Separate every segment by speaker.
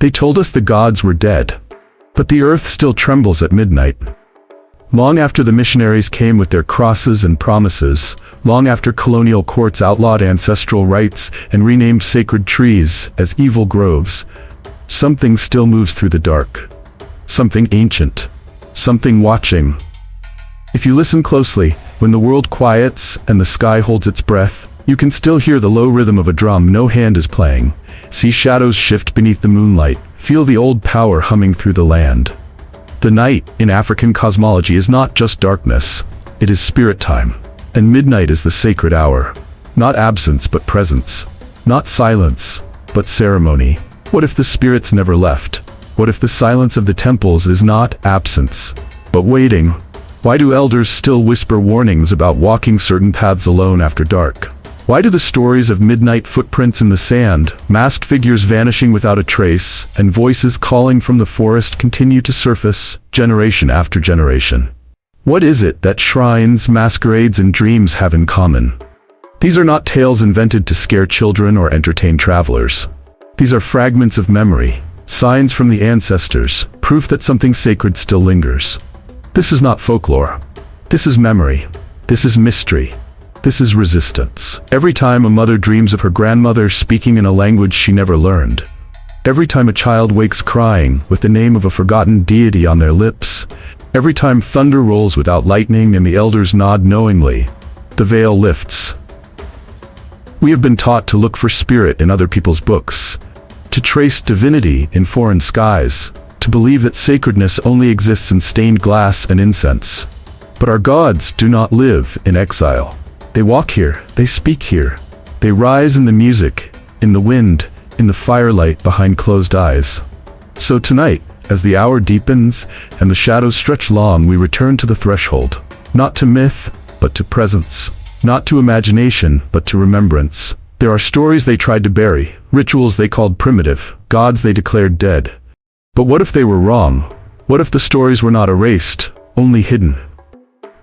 Speaker 1: They told us the gods were dead. But the earth still trembles at midnight. Long after the missionaries came with their crosses and promises, long after colonial courts outlawed ancestral rites and renamed sacred trees as evil groves, something still moves through the dark. Something ancient. Something watching. If you listen closely, when the world quiets and the sky holds its breath, you can still hear the low rhythm of a drum no hand is playing. See shadows shift beneath the moonlight. Feel the old power humming through the land. The night, in African cosmology, is not just darkness. It is spirit time. And midnight is the sacred hour. Not absence, but presence. Not silence, but ceremony. What if the spirits never left? What if the silence of the temples is not absence, but waiting? Why do elders still whisper warnings about walking certain paths alone after dark? Why do the stories of midnight footprints in the sand, masked figures vanishing without a trace, and voices calling from the forest continue to surface, generation after generation? What is it that shrines, masquerades, and dreams have in common? These are not tales invented to scare children or entertain travelers. These are fragments of memory, signs from the ancestors, proof that something sacred still lingers. This is not folklore. This is memory. This is mystery. This is resistance. Every time a mother dreams of her grandmother speaking in a language she never learned. Every time a child wakes crying with the name of a forgotten deity on their lips. Every time thunder rolls without lightning and the elders nod knowingly, the veil lifts. We have been taught to look for spirit in other people's books, to trace divinity in foreign skies, to believe that sacredness only exists in stained glass and incense. But our gods do not live in exile. They walk here, they speak here, they rise in the music, in the wind, in the firelight behind closed eyes. So tonight, as the hour deepens and the shadows stretch long, we return to the threshold, not to myth, but to presence, not to imagination, but to remembrance. There are stories they tried to bury, rituals they called primitive, gods they declared dead. But what if they were wrong? What if the stories were not erased, only hidden?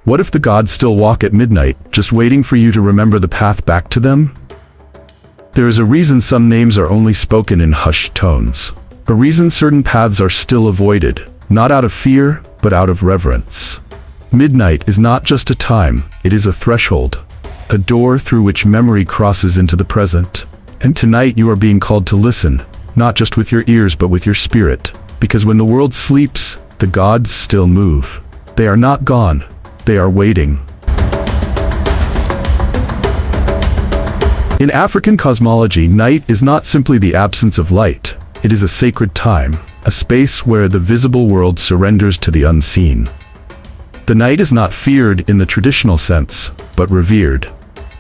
Speaker 1: What if the gods still walk at midnight, just waiting for you to remember the path back to them? There is a reason some names are only spoken in hushed tones. A reason certain paths are still avoided, not out of fear, but out of reverence. Midnight is not just a time, it is a threshold, a door through which memory crosses into the present. And tonight you are being called to listen, not just with your ears but with your spirit, because when the world sleeps, the gods still move. They are not gone. They are waiting. In African cosmology, night is not simply the absence of light. It is a sacred time, a space where the visible world surrenders to the unseen. The night is not feared in the traditional sense, but revered.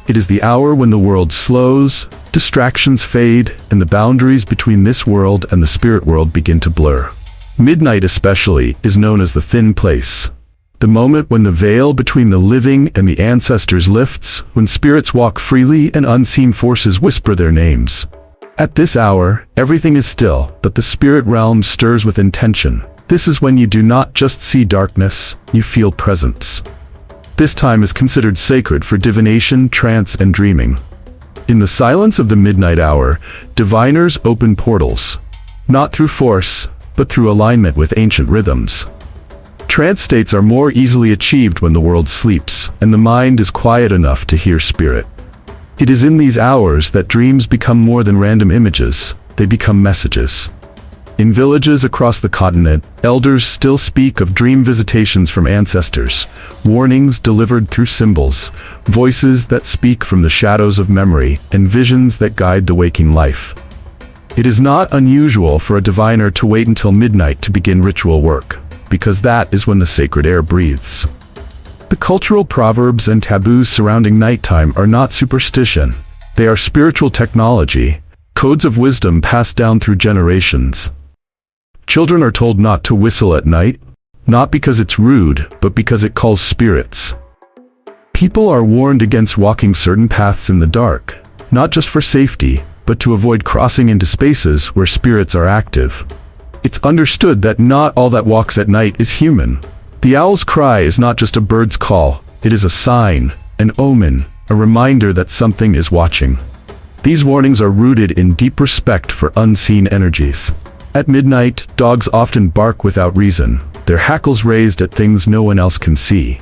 Speaker 1: It is the hour when the world slows, distractions fade, and the boundaries between this world and the spirit world begin to blur. Midnight especially is known as the thin place. The moment when the veil between the living and the ancestors lifts, when spirits walk freely and unseen forces whisper their names. At this hour, everything is still, but the spirit realm stirs with intention. This is when you do not just see darkness, you feel presence. This time is considered sacred for divination, trance, and dreaming. In the silence of the midnight hour, diviners open portals, not through force, but through alignment with ancient rhythms. Trance states are more easily achieved when the world sleeps, and the mind is quiet enough to hear spirit. It is in these hours that dreams become more than random images, they become messages. In villages across the continent, elders still speak of dream visitations from ancestors, warnings delivered through symbols, voices that speak from the shadows of memory, and visions that guide the waking life. It is not unusual for a diviner to wait until midnight to begin ritual work, because that is when the sacred air breathes. The cultural proverbs and taboos surrounding nighttime are not superstition. They are spiritual technology, codes of wisdom passed down through generations. Children are told not to whistle at night, not because it's rude, but because it calls spirits. People are warned against walking certain paths in the dark, not just for safety, but to avoid crossing into spaces where spirits are active. It's understood that not all that walks at night is human. The owl's cry is not just a bird's call, it is a sign, an omen, a reminder that something is watching. These warnings are rooted in deep respect for unseen energies. At midnight, dogs often bark without reason, their hackles raised at things no one else can see.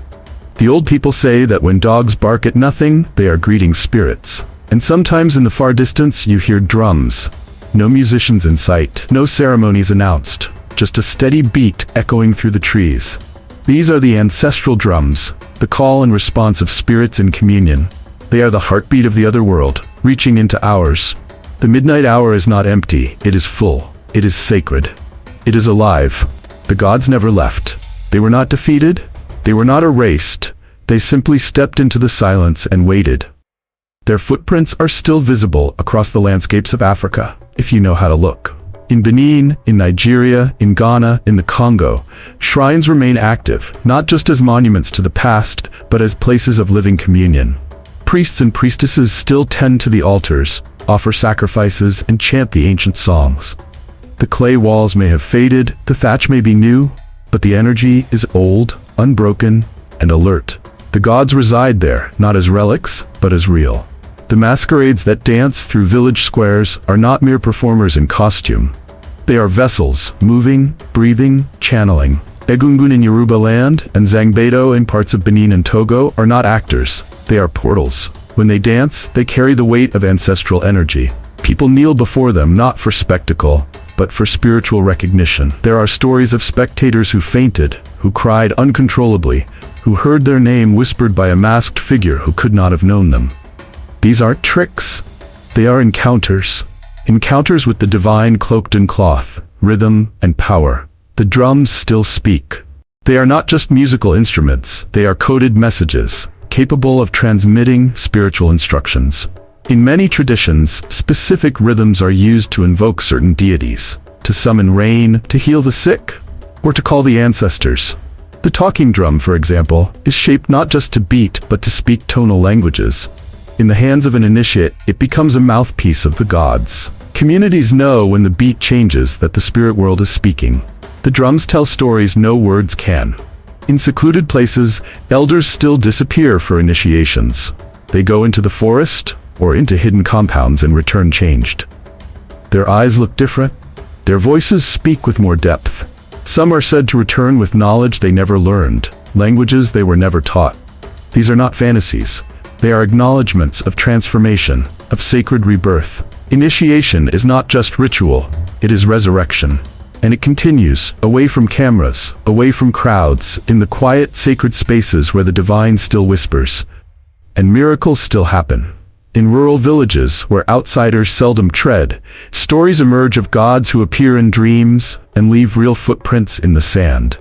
Speaker 1: The old people say that when dogs bark at nothing, they are greeting spirits. And sometimes in the far distance you hear drums. No musicians in sight, no ceremonies announced, just a steady beat echoing through the trees. These are the ancestral drums, the call and response of spirits in communion. They are the heartbeat of the other world, reaching into ours. The midnight hour is not empty, it is full. It is sacred. It is alive. The gods never left. They were not defeated. They were not erased. They simply stepped into the silence and waited. Their footprints are still visible across the landscapes of Africa, if you know how to look. In Benin, in Nigeria, in Ghana, in the Congo, shrines remain active, not just as monuments to the past, but as places of living communion. Priests and priestesses still tend to the altars, offer sacrifices, and chant the ancient songs. The clay walls may have faded, the thatch may be new, but the energy is old, unbroken, and alert. The gods reside there, not as relics, but as real. The masquerades that dance through village squares are not mere performers in costume. They are vessels, moving, breathing, channeling. Egungun in Yoruba land and Zangbedo in parts of Benin and Togo are not actors, they are portals. When they dance, they carry the weight of ancestral energy. People kneel before them not for spectacle, but for spiritual recognition. There are stories of spectators who fainted, who cried uncontrollably, who heard their name whispered by a masked figure who could not have known them. These aren't tricks. They are encounters. Encounters with the divine cloaked in cloth, rhythm, and power. The drums still speak. They are not just musical instruments, they are coded messages, capable of transmitting spiritual instructions. In many traditions, specific rhythms are used to invoke certain deities, to summon rain, to heal the sick, or to call the ancestors. The talking drum, for example, is shaped not just to beat, but to speak tonal languages. In the hands of an initiate, it becomes a mouthpiece of the gods. Communities know when the beat changes that the spirit world is speaking. The drums tell stories no words can. In secluded places, elders still disappear for initiations. They go into the forest or into hidden compounds and return changed. Their eyes look different. Their voices speak with more depth. Some are said to return with knowledge they never learned, languages they were never taught. These are not fantasies. They are acknowledgments of transformation, of sacred rebirth. Initiation is not just ritual, it is resurrection. And it continues, away from cameras, away from crowds, in the quiet, sacred spaces where the divine still whispers. And miracles still happen. In rural villages, where outsiders seldom tread, stories emerge of gods who appear in dreams and leave real footprints in the sand.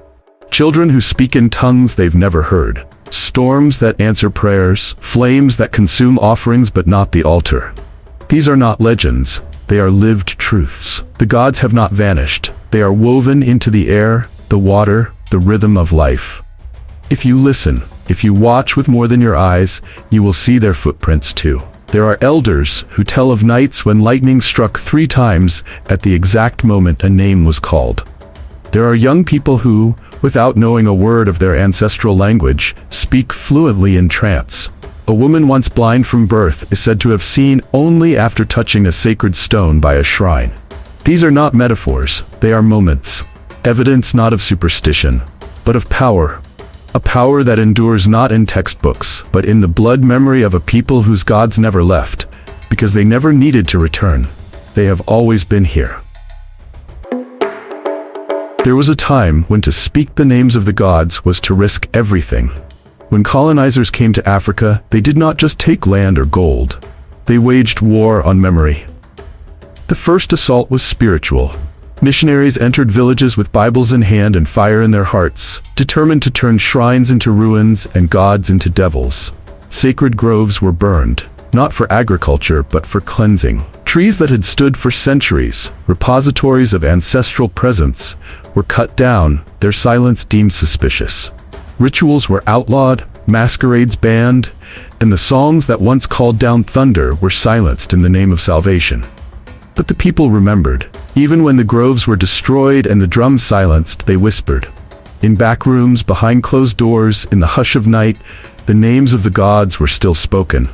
Speaker 1: Children who speak in tongues they've never heard. Storms that answer prayers, flames that consume offerings but not the altar. These are not legends, they are lived truths. The gods have not vanished. They are woven into the air, the water, the rhythm of life. If you listen, if you watch with more than your eyes, you will see their footprints too. There are elders who tell of nights when lightning struck 3 times at the exact moment a name was called. There are young people who, without knowing a word of their ancestral language, speak fluently in trance. A woman once blind from birth is said to have seen only after touching a sacred stone by a shrine. These are not metaphors, they are moments. Evidence not of superstition, but of power. A power that endures not in textbooks, but in the blood memory of a people whose gods never left, because they never needed to return. They have always been here. There was a time when to speak the names of the gods was to risk everything. When colonizers came to Africa, they did not just take land or gold. They waged war on memory. The first assault was spiritual. Missionaries entered villages with Bibles in hand and fire in their hearts, determined to turn shrines into ruins and gods into devils. Sacred groves were burned, not for agriculture but for cleansing. Trees that had stood for centuries, repositories of ancestral presence, were cut down, their silence deemed suspicious. Rituals were outlawed, masquerades banned, and the songs that once called down thunder were silenced in the name of salvation. But the people remembered. Even when the groves were destroyed and the drums silenced, they whispered. In back rooms, behind closed doors, in the hush of night, the names of the gods were still spoken.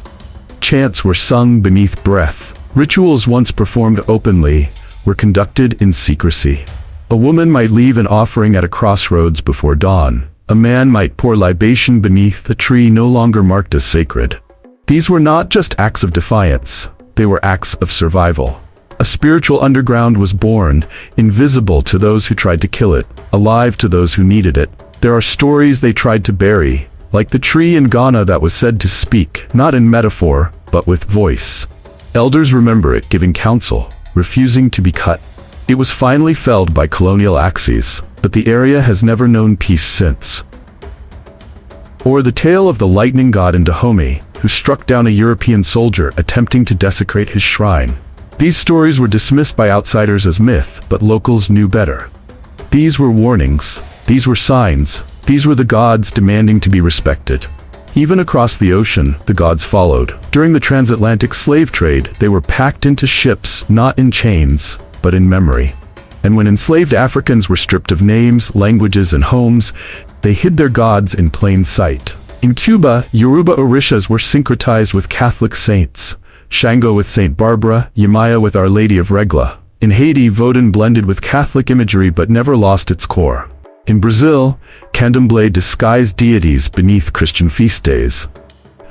Speaker 1: Chants were sung beneath breath. Rituals once performed openly were conducted in secrecy. A woman might leave an offering at a crossroads before dawn. A man might pour libation beneath a tree no longer marked as sacred. These were not just acts of defiance, they were acts of survival. A spiritual underground was born, invisible to those who tried to kill it, alive to those who needed it. There are stories they tried to bury, like the tree in Ghana that was said to speak, not in metaphor, but with voice. Elders remember it giving counsel, refusing to be cut. It was finally felled by colonial axes, but the area has never known peace since. Or the tale of the lightning god in Dahomey, who struck down a European soldier attempting to desecrate his shrine. These stories were dismissed by outsiders as myth, but locals knew better. These were warnings, these were signs, these were the gods demanding to be respected. Even across the ocean, the gods followed. During the transatlantic slave trade, they were packed into ships, not in chains, but in memory. And when enslaved Africans were stripped of names, languages, and homes, they hid their gods in plain sight. In Cuba, Yoruba orishas were syncretized with Catholic saints, Shango with Saint Barbara, Yemaya with Our Lady of Regla. In Haiti, Vodun blended with Catholic imagery but never lost its core. In Brazil, Candomblé disguised deities beneath Christian feast days,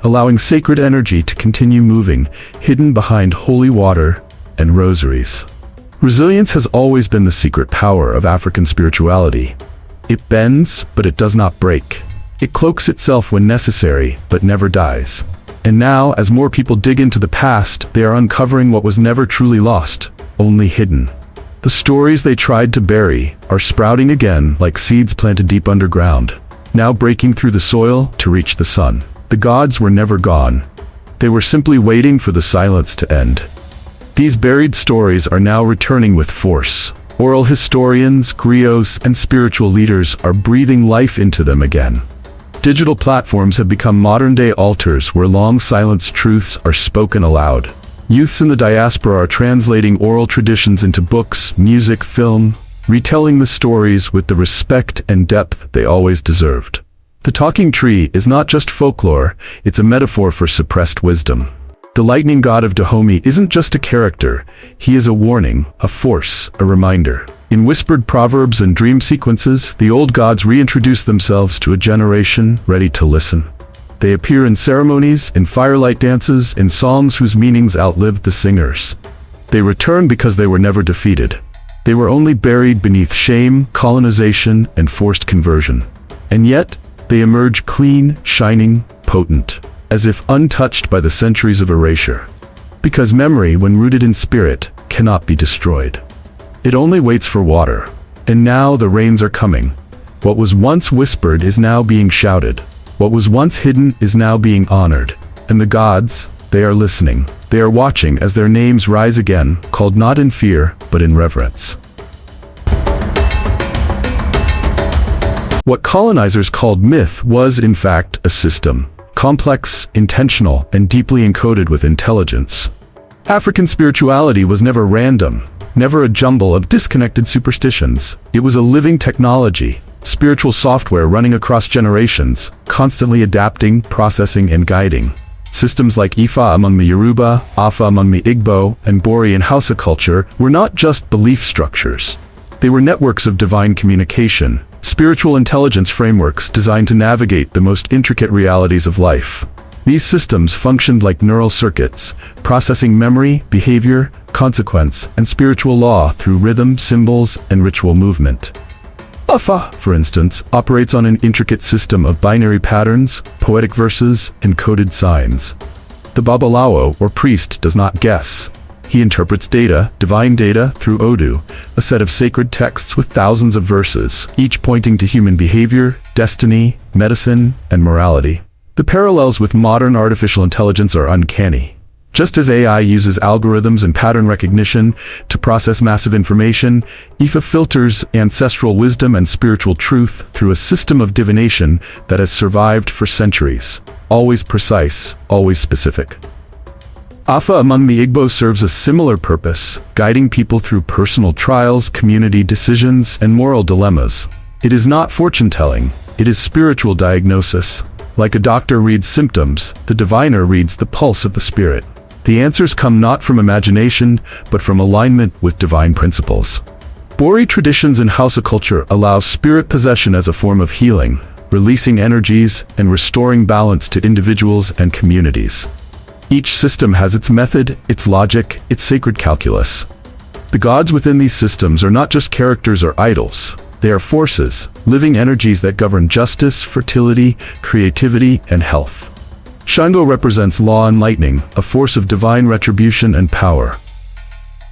Speaker 1: allowing sacred energy to continue moving, hidden behind holy water and rosaries. Resilience has always been the secret power of African spirituality. It bends, but it does not break. It cloaks itself when necessary, but never dies. And now, as more people dig into the past, they are uncovering what was never truly lost, only hidden. The stories they tried to bury are sprouting again like seeds planted deep underground, now breaking through the soil to reach the sun. The gods were never gone. They were simply waiting for the silence to end. These buried stories are now returning with force. Oral historians, griots, and spiritual leaders are breathing life into them again. Digital platforms have become modern-day altars where long-silenced truths are spoken aloud. Youths in the diaspora are translating oral traditions into books, music, film, retelling the stories with the respect and depth they always deserved. The talking tree is not just folklore, it's a metaphor for suppressed wisdom. The lightning god of Dahomey isn't just a character, he is a warning, a force, a reminder. In whispered proverbs and dream sequences, the old gods reintroduce themselves to a generation ready to listen. They appear in ceremonies, in firelight dances, in songs whose meanings outlived the singers. They return because they were never defeated. They were only buried beneath shame, colonization, and forced conversion. And yet, they emerge clean, shining, potent, as if untouched by the centuries of erasure. Because memory, when rooted in spirit, cannot be destroyed. It only waits for water. And now the rains are coming. What was once whispered is now being shouted. What was once hidden is now being honored. And the gods, they are listening. They are watching as their names rise again, called not in fear, but in reverence. What colonizers called myth was, in fact, a system. Complex, intentional, and deeply encoded with intelligence. African spirituality was never random, never a jumble of disconnected superstitions. It was a living technology, spiritual software running across generations, constantly adapting, processing, and guiding. Systems like Ifa among the Yoruba, Afa among the Igbo, and Bori in Hausa culture were not just belief structures. They were networks of divine communication, spiritual intelligence frameworks designed to navigate the most intricate realities of life. These systems functioned like neural circuits, processing memory, behavior, consequence, and spiritual law through rhythm, symbols, and ritual movement. Afa, for instance, operates on an intricate system of binary patterns, poetic verses, and coded signs. The Babalawo, or priest, does not guess. He interprets data, divine data, through Odu, a set of sacred texts with thousands of verses, each pointing to human behavior, destiny, medicine, and morality. The parallels with modern artificial intelligence are uncanny. Just as AI uses algorithms and pattern recognition to process massive information, Ifa filters ancestral wisdom and spiritual truth through a system of divination that has survived for centuries. Always precise, always specific. Afa among the Igbo serves a similar purpose, guiding people through personal trials, community decisions, and moral dilemmas. It is not fortune-telling, it is spiritual diagnosis. Like a doctor reads symptoms, the diviner reads the pulse of the spirit. The answers come not from imagination, but from alignment with divine principles. Bori traditions and Hausa culture allow spirit possession as a form of healing, releasing energies and restoring balance to individuals and communities. Each system has its method, its logic, its sacred calculus. The gods within these systems are not just characters or idols. They are forces, living energies that govern justice, fertility, creativity, and health. Shango represents law and lightning, a force of divine retribution and power.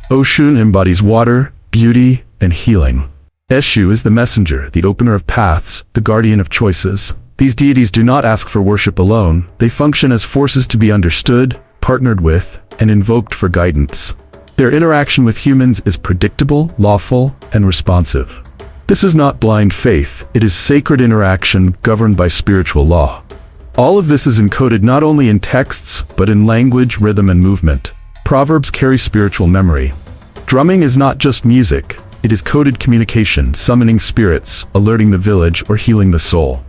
Speaker 1: Oshun embodies water, beauty, and healing. Eshu is the messenger, the opener of paths, the guardian of choices. These deities do not ask for worship alone. They function as forces to be understood, partnered with, and invoked for guidance. Their interaction with humans is predictable, lawful, and responsive. This is not blind faith, it is sacred interaction governed by spiritual law. All of this is encoded not only in texts, but in language, rhythm, and movement. Proverbs carry spiritual memory. Drumming is not just music, it is coded communication, summoning spirits, alerting the village, or healing the soul.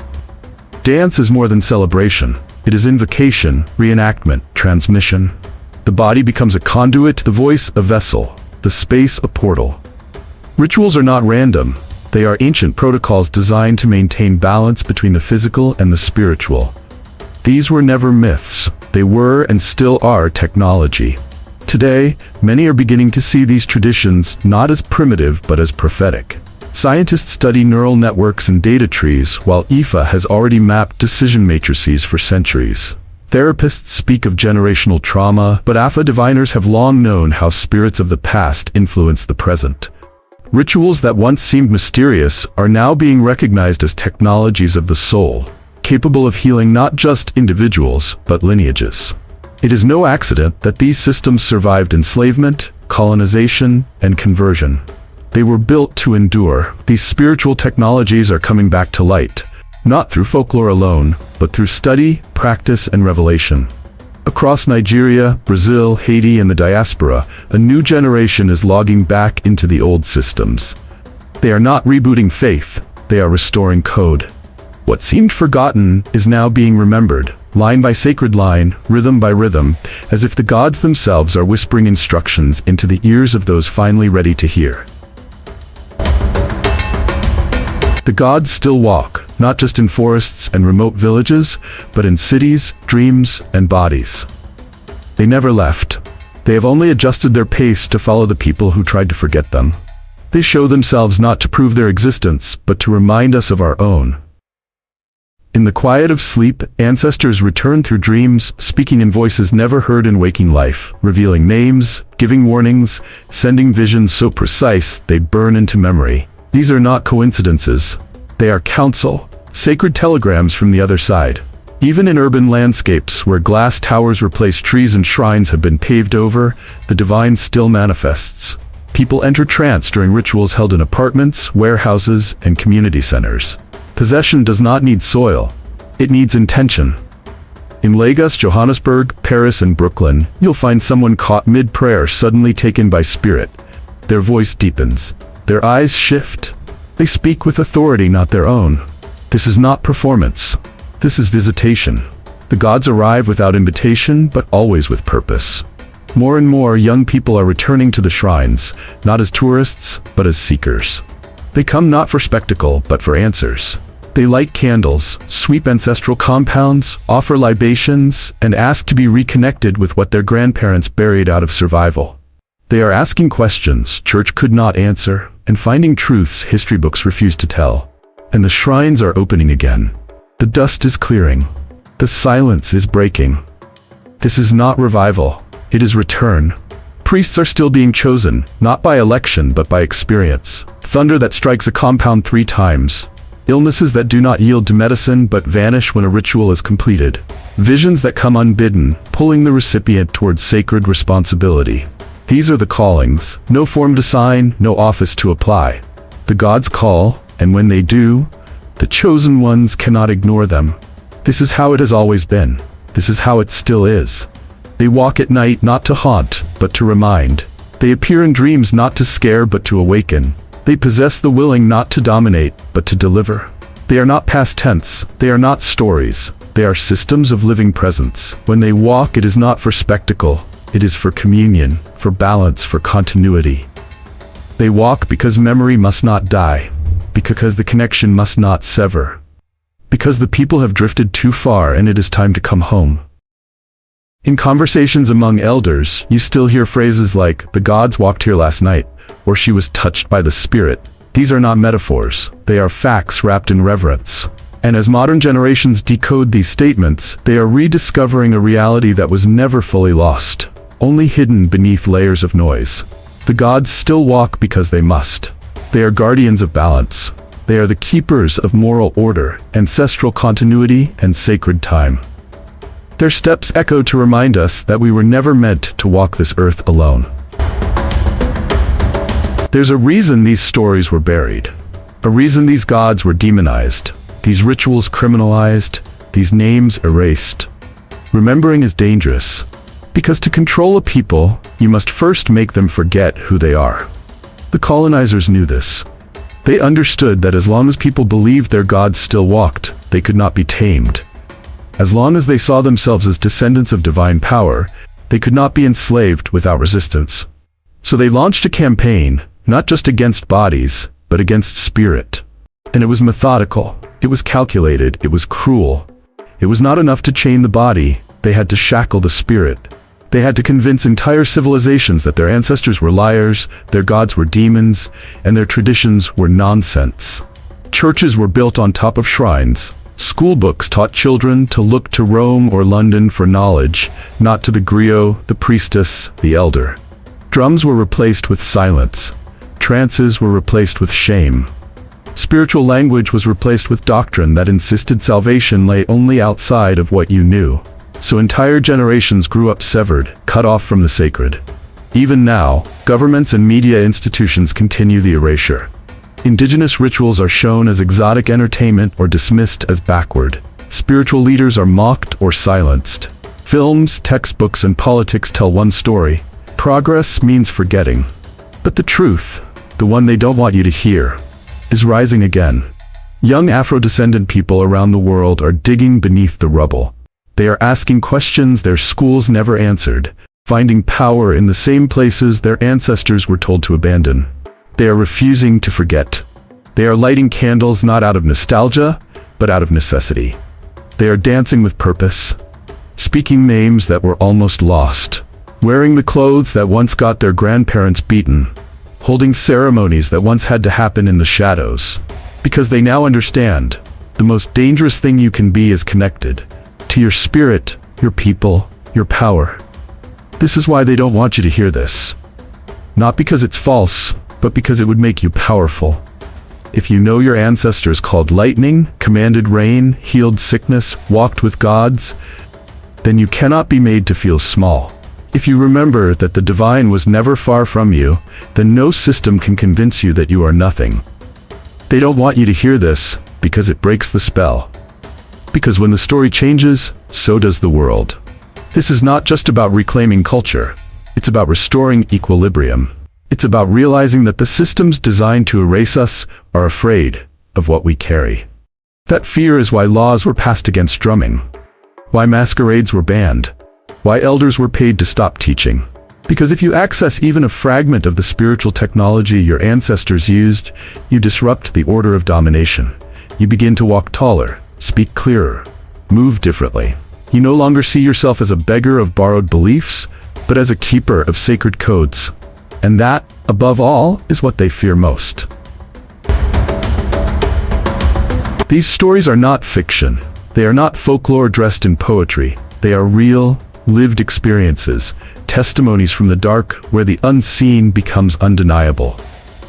Speaker 1: Dance is more than celebration. It is invocation, reenactment, transmission. The body becomes a conduit, the voice a vessel, the space a portal. Rituals are not random. They are ancient protocols designed to maintain balance between the physical and the spiritual. These were never myths. They were and still are technology. Today, many are beginning to see these traditions not as primitive but as prophetic. Scientists study neural networks and data trees, while Ifa has already mapped decision matrices for centuries. Therapists speak of generational trauma, but Afa diviners have long known how spirits of the past influence the present. Rituals that once seemed mysterious are now being recognized as technologies of the soul, capable of healing not just individuals, but lineages. It is no accident that these systems survived enslavement, colonization, and conversion. They were built to endure. These spiritual technologies are coming back to light, not through folklore alone, but through study, practice, and revelation. Across Nigeria, Brazil, Haiti, and the diaspora, a new generation is logging back into the old systems. They are not rebooting faith, they are restoring code. What seemed forgotten is now being remembered, line by sacred line, rhythm by rhythm, as if the gods themselves are whispering instructions into the ears of those finally ready to hear. The gods still walk, not just in forests and remote villages, but in cities, dreams, and bodies. They never left. They have only adjusted their pace to follow the people who tried to forget them. They show themselves not to prove their existence, but to remind us of our own. In the quiet of sleep, ancestors return through dreams, speaking in voices never heard in waking life, revealing names, giving warnings, sending visions so precise they burn into memory. These are not coincidences. They are counsel, sacred telegrams from the other side. Even in urban landscapes where glass towers replace trees and shrines have been paved over, the divine still manifests. People enter trance during rituals held in apartments, warehouses, and community centers. Possession does not need soil. It needs intention. In Lagos, Johannesburg, Paris, and Brooklyn, you'll find someone caught mid-prayer suddenly taken by spirit. Their voice deepens. Their eyes shift. They speak with authority not their own. This is not performance. This is visitation. The gods arrive without invitation, but always with purpose. More and more young people are returning to the shrines, not as tourists, but as seekers. They come not for spectacle, but for answers. They light candles, sweep ancestral compounds, offer libations, and ask to be reconnected with what their grandparents buried out of survival. They are asking questions church could not answer, and finding truths history books refuse to tell. And the shrines are opening again. The dust is clearing. The silence is breaking. This is not revival. It is return. Priests are still being chosen, not by election but by experience. Thunder that strikes a compound 3 times. Illnesses that do not yield to medicine but vanish when a ritual is completed. Visions that come unbidden, pulling the recipient towards sacred responsibility. These are the callings, no form to sign, no office to apply. The gods call, and when they do, the chosen ones cannot ignore them. This is how it has always been. This is how it still is. They walk at night not to haunt, but to remind. They appear in dreams not to scare but to awaken. They possess the willing not to dominate, but to deliver. They are not past tense. They are not stories. They are systems of living presence. When they walk, it is not for spectacle. It is for communion, for balance, for continuity. They walk because memory must not die, because the connection must not sever, because the people have drifted too far and it is time to come home. In conversations among elders, you still hear phrases like, "The gods walked here last night," or "She was touched by the Spirit." These are not metaphors, they are facts wrapped in reverence. And as modern generations decode these statements, they are rediscovering a reality that was never fully lost, only hidden beneath layers of noise. The gods still walk because they must. They are guardians of balance. They are the keepers of moral order, ancestral continuity, and sacred time. Their steps echo to remind us that we were never meant to walk this earth alone. There's a reason these stories were buried, a reason these gods were demonized, these rituals criminalized, these names erased. Remembering is dangerous, because to control a people, you must first make them forget who they are. The colonizers knew this. They understood that as long as people believed their gods still walked, they could not be tamed. As long as they saw themselves as descendants of divine power, they could not be enslaved without resistance. So they launched a campaign, not just against bodies, but against spirit. And it was methodical, it was calculated, it was cruel. It was not enough to chain the body, they had to shackle the spirit. They had to convince entire civilizations that their ancestors were liars, their gods were demons, and their traditions were nonsense. Churches were built on top of shrines. School books taught children to look to Rome or London for knowledge, not to the griot, the priestess, the elder. Drums were replaced with silence. Trances were replaced with shame. Spiritual language was replaced with doctrine that insisted salvation lay only outside of what you knew. So entire generations grew up severed, cut off from the sacred. Even now, governments and media institutions continue the erasure. Indigenous rituals are shown as exotic entertainment or dismissed as backward. Spiritual leaders are mocked or silenced. Films, textbooks, and politics tell one story. Progress means forgetting. But the truth, the one they don't want you to hear, is rising again. Young Afro-descendant people around the world are digging beneath the rubble. They are asking questions their schools never answered, finding power in the same places their ancestors were told to abandon. They are refusing to forget. They are lighting candles not out of nostalgia, but out of necessity. They are dancing with purpose, speaking names that were almost lost, wearing the clothes that once got their grandparents beaten, holding ceremonies that once had to happen in the shadows, because they now understand the most dangerous thing you can be is connected to your spirit, your people, your power. This is why they don't want you to hear this. Not because it's false, but because it would make you powerful. If you know your ancestors called lightning, commanded rain, healed sickness, walked with gods, then you cannot be made to feel small. If you remember that the divine was never far from you, then no system can convince you that you are nothing. They don't want you to hear this because it breaks the spell. Because when the story changes, so does the world. This is not just about reclaiming culture. It's about restoring equilibrium. It's about realizing that the systems designed to erase us are afraid of what we carry. That fear is why laws were passed against drumming, why masquerades were banned, why elders were paid to stop teaching. Because if you access even a fragment of the spiritual technology your ancestors used, you disrupt the order of domination. You begin to walk taller, speak clearer, move differently. You no longer see yourself as a beggar of borrowed beliefs, but as a keeper of sacred codes. And that, above all, is what they fear most. These stories are not fiction. They are not folklore dressed in poetry. They are real, lived experiences, testimonies from the dark where the unseen becomes undeniable.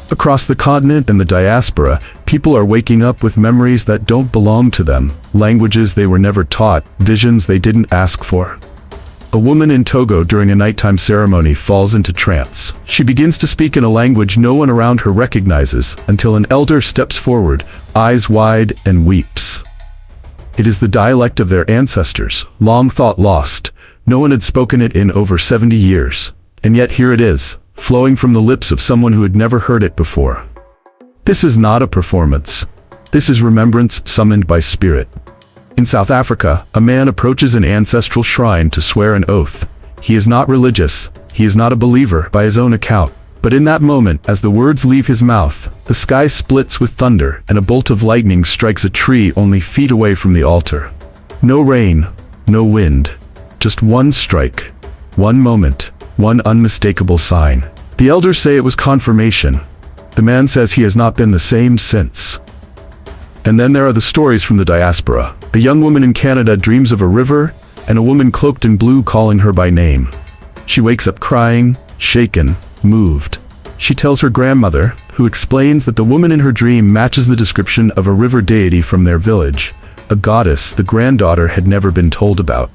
Speaker 1: Across the continent and the diaspora, people are waking up with memories that don't belong to them, languages they were never taught, visions they didn't ask for. A woman in Togo during a nighttime ceremony falls into trance. She begins to speak in a language no one around her recognizes until an elder steps forward, eyes wide, and weeps. It is the dialect of their ancestors, long thought lost. No one had spoken it in over 70 years. And yet here it is, flowing from the lips of someone who had never heard it before. This is not a performance. This is remembrance summoned by spirit. In South Africa, a man approaches an ancestral shrine to swear an oath. He is not religious, he is not a believer by his own account. But in that moment, as the words leave his mouth, the sky splits with thunder and a bolt of lightning strikes a tree only feet away from the altar. No rain, no wind, just one strike, one moment, one unmistakable sign. The elders say it was confirmation. The man says he has not been the same since. And then there are the stories from the diaspora. A young woman in Canada dreams of a river, and a woman cloaked in blue calling her by name. She wakes up crying, shaken, moved. She tells her grandmother, who explains that the woman in her dream matches the description of a river deity from their village, a goddess the granddaughter had never been told about.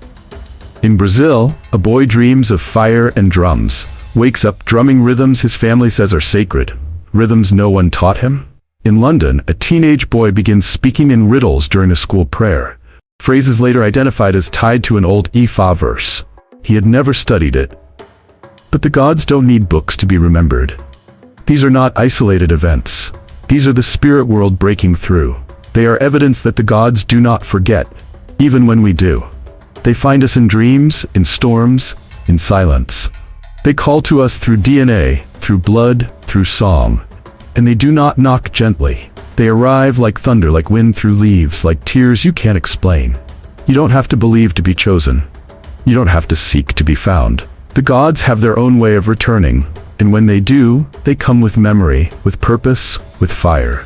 Speaker 1: In Brazil, a boy dreams of fire and drums, wakes up drumming rhythms his family says are sacred, rhythms no one taught him. In London, a teenage boy begins speaking in riddles during a school prayer, phrases later identified as tied to an old Ifa verse. He had never studied it. But the gods don't need books to be remembered. These are not isolated events. These are the spirit world breaking through. They are evidence that the gods do not forget, even when we do. They find us in dreams, in storms, in silence. They call to us through DNA, through blood, through song. And they do not knock gently. They arrive like thunder, like wind through leaves, like tears you can't explain. You don't have to believe to be chosen. You don't have to seek to be found. The gods have their own way of returning, and when they do, they come with memory, with purpose, with fire.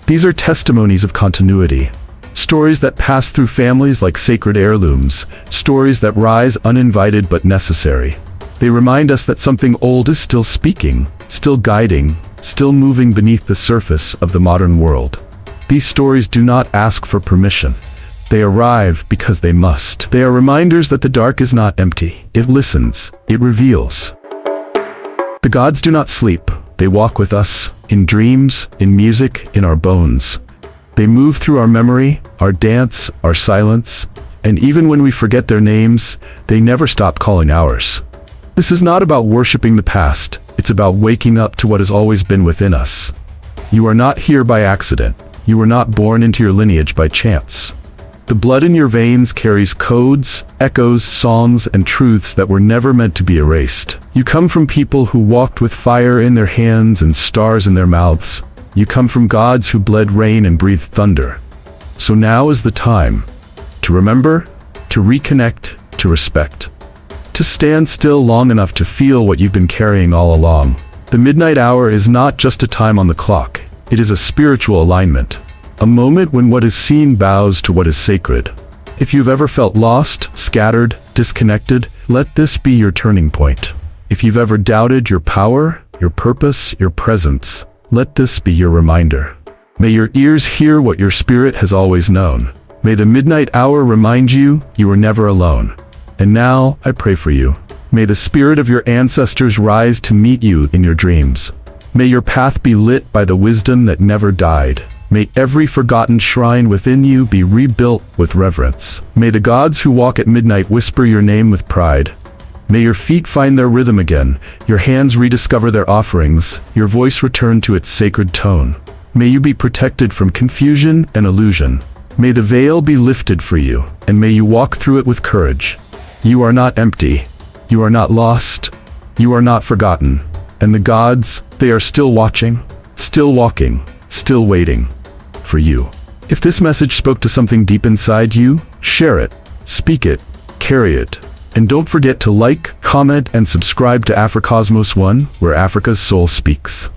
Speaker 1: These are testimonies of continuity. Stories that pass through families like sacred heirlooms, stories that rise uninvited but necessary. They remind us that something old is still speaking, still guiding, still moving beneath the surface of the modern world. These stories do not ask for permission. They arrive because they must. They are reminders that the dark is not empty. It listens. It reveals. The gods do not sleep. They walk with us, in dreams, in music, in our bones. They move through our memory, our dance, our silence, and even when we forget their names, they never stop calling ours. This is not about worshiping the past. It's about waking up to what has always been within us. You are not here by accident. You were not born into your lineage by chance. The blood in your veins carries codes, echoes, songs, and truths that were never meant to be erased. You come from people who walked with fire in their hands and stars in their mouths. You come from gods who bled rain and breathed thunder. So now is the time to remember, to reconnect, to respect. To stand still long enough to feel what you've been carrying all along. The midnight hour is not just a time on the clock. It is a spiritual alignment. A moment when what is seen bows to what is sacred. If you've ever felt lost, scattered, disconnected, let this be your turning point. If you've ever doubted your power, your purpose, your presence, let this be your reminder. May your ears hear what your spirit has always known. May the midnight hour remind you you were never alone. And now, I pray for you. May the spirit of your ancestors rise to meet you in your dreams. May your path be lit by the wisdom that never died. May every forgotten shrine within you be rebuilt with reverence. May the gods who walk at midnight whisper your name with pride. May your feet find their rhythm again, your hands rediscover their offerings, your voice return to its sacred tone. May you be protected from confusion and illusion. May the veil be lifted for you, and may you walk through it with courage. You are not empty. You are not lost. You are not forgotten. And the gods, they are still watching, still walking, still waiting for you. If this message spoke to something deep inside you, share it, speak it, carry it. And don't forget to like, comment, and subscribe to Africosmos One, where Africa's soul speaks.